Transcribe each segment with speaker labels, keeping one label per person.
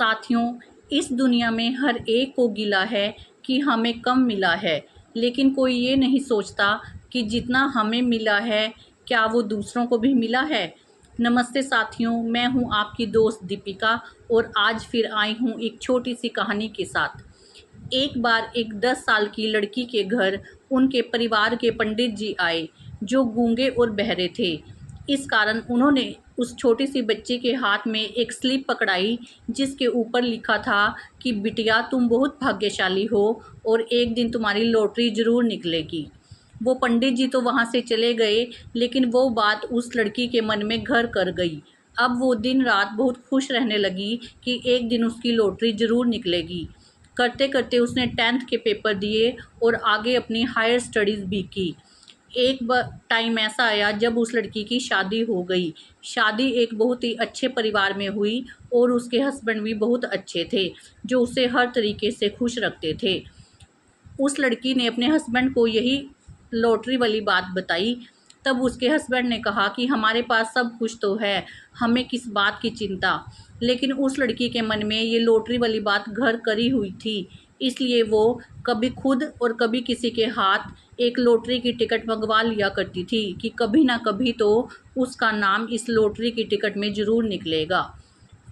Speaker 1: साथियों, इस दुनिया में हर एक को गिला है कि हमें कम मिला है, लेकिन कोई ये नहीं सोचता कि जितना हमें मिला है क्या वो दूसरों को भी मिला है। नमस्ते साथियों, मैं हूँ आपकी दोस्त दीपिका और आज फिर आई हूँ एक छोटी सी कहानी के साथ। एक बार एक 10 साल की लड़की के घर उनके परिवार के पंडित जी आए, जो गूंगे और बहरे थे। इस कारण उन्होंने उस छोटी सी बच्ची के हाथ में एक स्लिप पकड़ाई, जिसके ऊपर लिखा था कि बिटिया, तुम बहुत भाग्यशाली हो और एक दिन तुम्हारी लॉटरी ज़रूर निकलेगी। वो पंडित जी तो वहाँ से चले गए, लेकिन वो बात उस लड़की के मन में घर कर गई। अब वो दिन रात बहुत खुश रहने लगी कि एक दिन उसकी लॉटरी ज़रूर निकलेगी। करते करते उसने 10th के पेपर दिए और आगे अपनी हायर स्टडीज़ भी की। एक टाइम ऐसा आया जब उस लड़की की शादी हो गई। शादी एक बहुत ही अच्छे परिवार में हुई और उसके हस्बैंड भी बहुत अच्छे थे, जो उसे हर तरीके से खुश रखते थे। उस लड़की ने अपने हस्बैंड को यही लॉटरी वाली बात बताई। तब उसके हस्बैंड ने कहा कि हमारे पास सब कुछ तो है, हमें किस बात की चिंता। लेकिन उस लड़की के मन में ये लॉटरी वाली बात घर करी हुई थी, इसलिए वो कभी खुद और कभी किसी के हाथ एक लॉटरी की टिकट मंगवा लिया करती थी कि कभी ना कभी तो उसका नाम इस लॉटरी की टिकट में ज़रूर निकलेगा।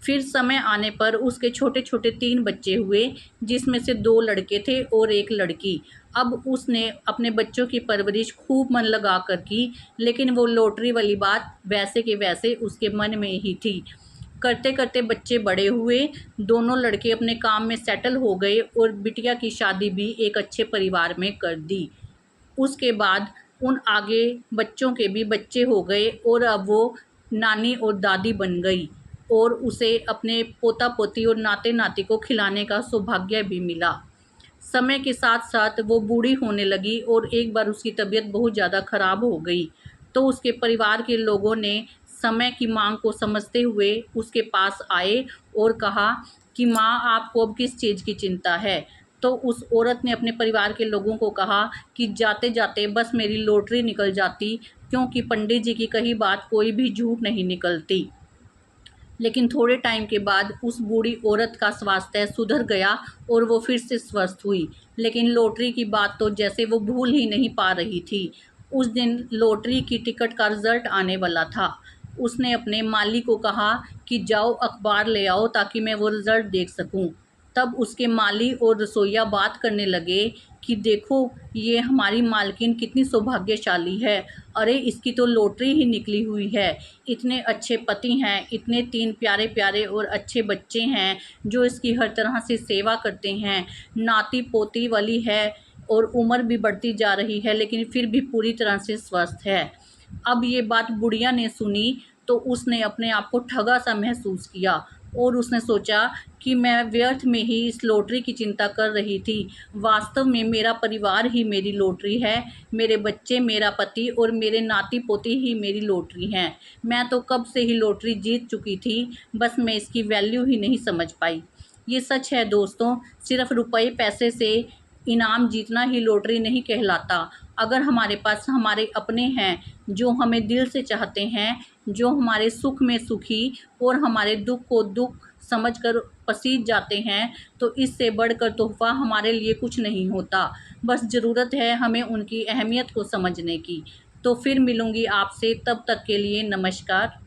Speaker 1: फिर समय आने पर उसके छोटे छोटे 3 बच्चे हुए, जिसमें से 2 लड़के थे और 1 लड़की। अब उसने अपने बच्चों की परवरिश खूब मन लगा कर की, लेकिन वो लॉटरी वाली बात वैसे के वैसे उसके मन में ही थी। करते करते बच्चे बड़े हुए, दोनों लड़के अपने काम में सेटल हो गए और बिटिया की शादी भी एक अच्छे परिवार में कर दी। उसके बाद उन आगे बच्चों के भी बच्चे हो गए और अब वो नानी और दादी बन गई और उसे अपने पोता पोती और नाते नाती को खिलाने का सौभाग्य भी मिला। समय के साथ साथ वो बूढ़ी होने लगी और एक बार उसकी तबीयत बहुत ज़्यादा ख़राब हो गई। तो उसके परिवार के लोगों ने समय की मांग को समझते हुए उसके पास आए और कहा कि माँ, आपको अब किस चीज़ की चिंता है। तो उस औरत ने अपने परिवार के लोगों को कहा कि जाते जाते बस मेरी लॉटरी निकल जाती, क्योंकि पंडित जी की कही बात कोई भी झूठ नहीं निकलती। लेकिन थोड़े टाइम के बाद उस बूढ़ी औरत का स्वास्थ्य सुधर गया और वो फिर से स्वस्थ हुई, लेकिन लॉटरी की बात तो जैसे वो भूल ही नहीं पा रही थी। उस दिन लॉटरी की टिकट का रिज़ल्ट आने वाला था। उसने अपने माली को कहा कि जाओ अखबार ले आओ ताकि मैं वो रिज़ल्ट देख सकूं। तब उसके माली और रसोइया बात करने लगे कि देखो, ये हमारी मालकिन कितनी सौभाग्यशाली है। अरे, इसकी तो लॉटरी ही निकली हुई है। इतने अच्छे पति हैं, इतने 3 प्यारे प्यारे और अच्छे बच्चे हैं जो इसकी हर तरह से सेवा करते हैं। नाती पोती वाली है और उम्र भी बढ़ती जा रही है, लेकिन फिर भी पूरी तरह से स्वस्थ है। अब ये बात बुढ़िया ने सुनी तो उसने अपने आप को ठगा सा महसूस किया और उसने सोचा कि मैं व्यर्थ में ही इस लॉटरी की चिंता कर रही थी। वास्तव में मेरा परिवार ही मेरी लॉटरी है, मेरे बच्चे, मेरा पति और मेरे नाती पोती ही मेरी लॉटरी हैं। मैं तो कब से ही लॉटरी जीत चुकी थी, बस मैं इसकी वैल्यू ही नहीं समझ पाई। ये सच है दोस्तों, सिर्फ रुपए पैसे से इनाम जीतना ही लॉटरी नहीं कहलाता। अगर हमारे पास हमारे अपने हैं जो हमें दिल से चाहते हैं, जो हमारे सुख में सुखी और हमारे दुख को दुख समझकर पसीज जाते हैं, तो इससे बढ़कर तोहफ़ा हमारे लिए कुछ नहीं होता। बस ज़रूरत है हमें उनकी अहमियत को समझने की। तो फिर मिलूँगी आपसे, तब तक के लिए नमस्कार।